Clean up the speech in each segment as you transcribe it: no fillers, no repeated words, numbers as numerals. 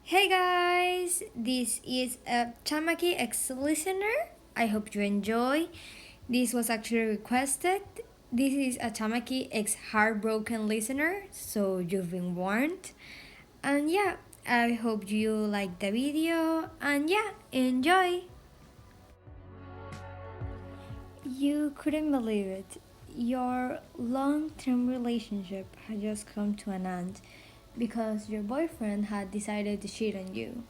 Hey guys, this is a Tamaki ex listener. I hope you enjoy. This was actually requested. This is a Tamaki ex heartbroken listener, so you've been warned. And yeah, I hope you like the video and yeah, enjoy. You couldn't believe it. Your long term relationship had just come to an end because your boyfriend had decided to cheat on you.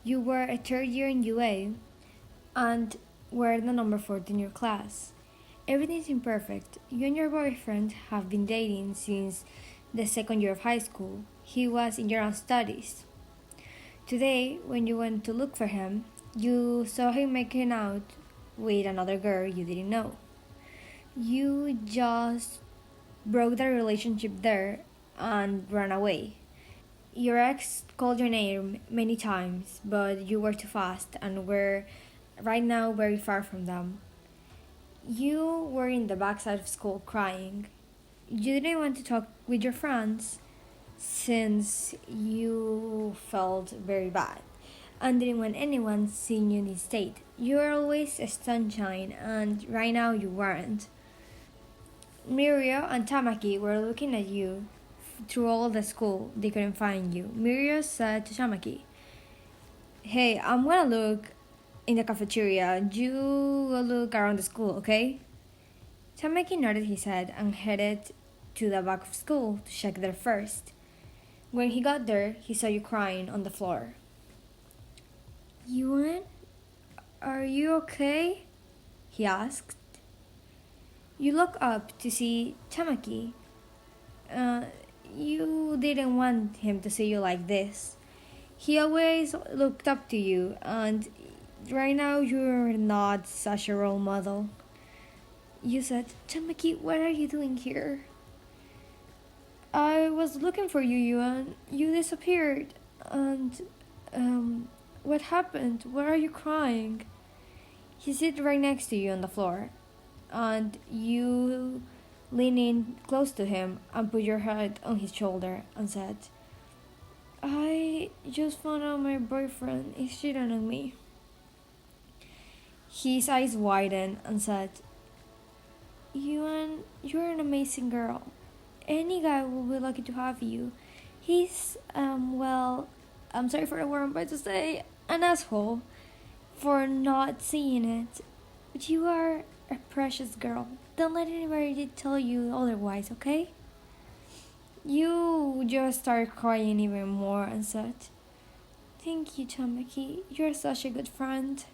You were a third year in UA and were the number 4 in your class. Everything seemed perfect. You and your boyfriend have been dating since the second year of high school. He was in your own studies. Today, when you went to look for him, you saw him making out with another girl you didn't know. You just broke the relationship there and ran away. Your ex called your name many times, but you were too fast and were right now very far from them. You were in the backside of school crying. You didn't want to talk with your friends since you felt very bad and didn't want anyone seeing you in this state. You were always a sunshine, and right now you weren't. Mirio and Tamaki were looking at you through all the school. They couldn't find you. Mirio said to Tamaki, "Hey, I'm gonna look in the cafeteria. You go look around the school, okay?" Tamaki nodded his head and headed to the back of school to check there first. When he got there, he saw you crying on the floor. "Yuan, are you okay?" he asked. You look up to see Tamaki. Uh, you didn't want him to see you like this. He always looked up to you, and right now you're not such a role model. You said, "Tamaki, what are you doing here?" "I was looking for you, Yuan. You disappeared. And, what happened? Why are you crying?" He sits right next to you on the floor, and you lean in close to him and put your head on his shoulder and said, "I just found out my boyfriend is cheating on me." His eyes widened and said, "Yuan, you're an amazing girl. Any guy will be lucky to have you. He's, well, I'm sorry for the word I'm about to say, an asshole for not seeing it. But you are a precious girl. Don't let anybody tell you otherwise, okay?" You just started crying even more and said, "Thank you, Tamaki. You're such a good friend."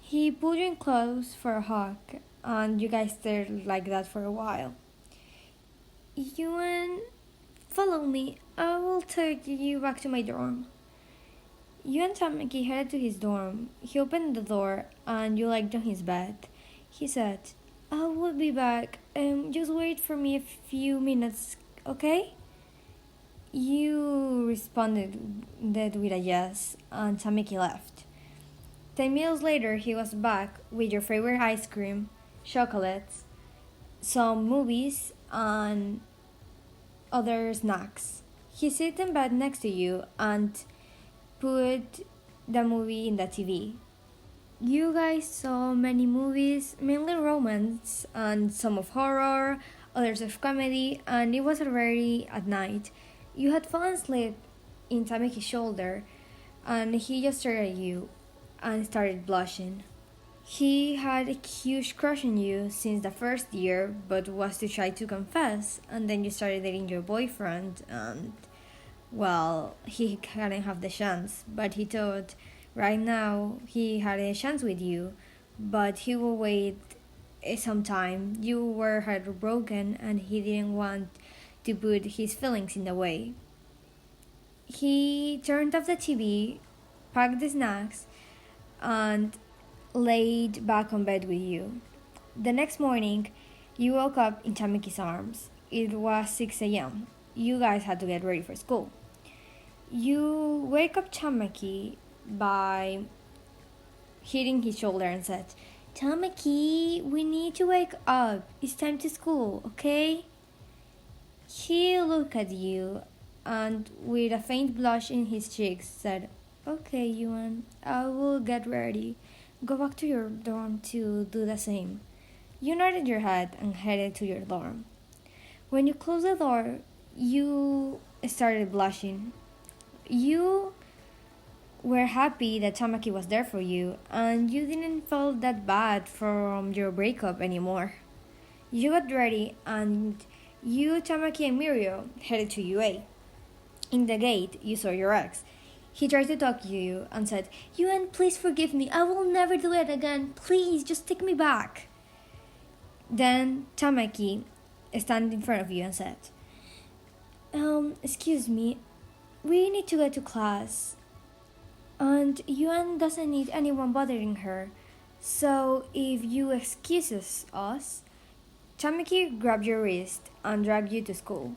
He pulled you in close for a hug, and you guys stared like that for a while. "Yuan, follow me. I will take you back to my dorm." You and Tamaki headed to his dorm. He opened the door, and you laid on his bed. He said, "I will be back. Just wait for me a few minutes, okay?" You responded with a yes, and Tamaki left. 10 minutes later, he was back with your favorite ice cream, chocolates, some movies, and other snacks. He sat in bed next to you and put the movie in the TV. You guys saw many movies, mainly romance and some of horror, others of comedy, and it was already at night. You had fallen asleep in Tamaki's shoulder, and he just stared at you and started blushing. He had a huge crush on you since the first year, but was too shy to confess, and then you started dating your boyfriend, and well, he couldn't have the chance, but he thought right now he had a chance with you, but he will wait some time. You were heartbroken, and he didn't want to put his feelings in the way. He turned off the TV, packed the snacks, and laid back on bed with you. The next morning, you woke up in Tamiki's arms. It was 6 a.m. You guys had to get ready for school. You wake up Tamaki by hitting his shoulder and said, "Tamaki, we need to wake up. It's time to school, okay?" He looked at you and with a faint blush in his cheeks said, "Okay, Yuan, I will get ready. Go back to your dorm to do the same." You nodded your head and headed to your dorm. When you closed the door, you started blushing. You were happy that Tamaki was there for you, and you didn't feel that bad from your breakup anymore. You got ready, and you, Tamaki, and Mirio headed to UA. In the gate, you saw your ex. He tried to talk to you and said, "Yuan, please forgive me. I will never do it again. Please, just take me back." Then Tamaki stand in front of you and said, "Excuse me, we need to get to class. And Yuan doesn't need anyone bothering her. So if you excuses us." Tamaki grabbed your wrist and dragged you to school.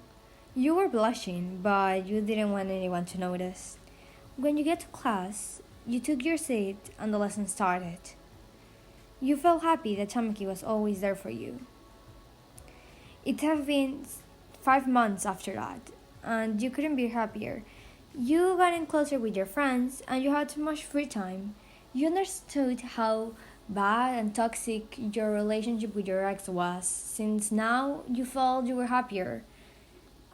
You were blushing, but you didn't want anyone to notice. When you get to class, you took your seat and the lesson started. You felt happy that Tamaki was always there for you. It had been 5 months after that, and you couldn't be happier. You got in closer with your friends, and you had too much free time. You understood how bad and toxic your relationship with your ex was, since now you felt you were happier.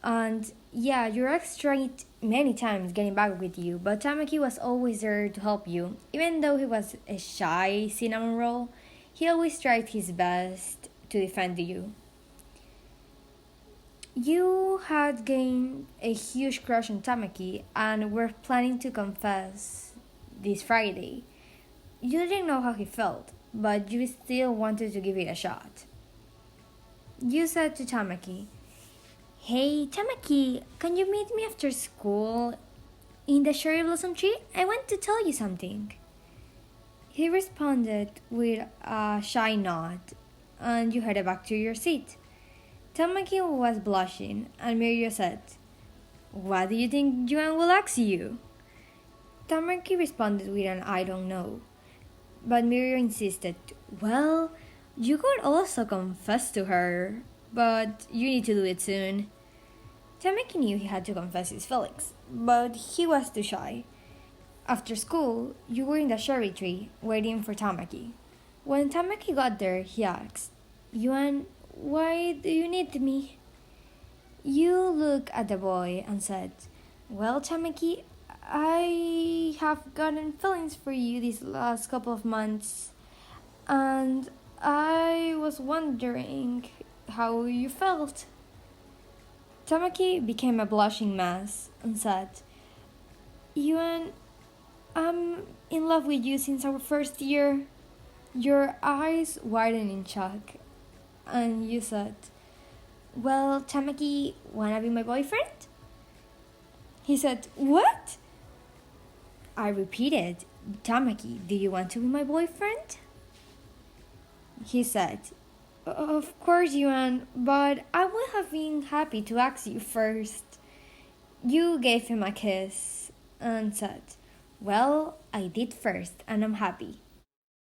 And yeah, your ex tried many times getting back with you, but Tamaki was always there to help you. Even though he was a shy cinnamon roll, he always tried his best to defend you. You had gained a huge crush on Tamaki and were planning to confess this Friday. You didn't know how he felt, but you still wanted to give it a shot. You said to Tamaki, "Hey, Tamaki, can you meet me after school in the cherry blossom tree? I want to tell you something." He responded with a shy nod, and you headed back to your seat. Tamaki was blushing, and Mirio said, "What do you think Yuan will ask you?" Tamaki responded with an "I don't know." But Mirio insisted, "Well, you could also confess to her, but you need to do it soon." Tamaki knew he had to confess his feelings, but he was too shy. After school, you were in the cherry tree, waiting for Tamaki. When Tamaki got there, he asked, "Yuan, why do you need me?" You looked at the boy and said, "Well, Tamaki, I have gotten feelings for you these last couple of months, and I was wondering how you felt." Tamaki became a blushing mess and said, "Yuan, I'm in love with you since our first year." Your eyes widened in shock, and you said, "Well, Tamaki, wanna be my boyfriend?" He said, "What?" I repeated, "Tamaki, do you want to be my boyfriend?" He said, "Of course, Yuan, but I would have been happy to ask you first." You gave him a kiss and said, "Well, I did first, and I'm happy."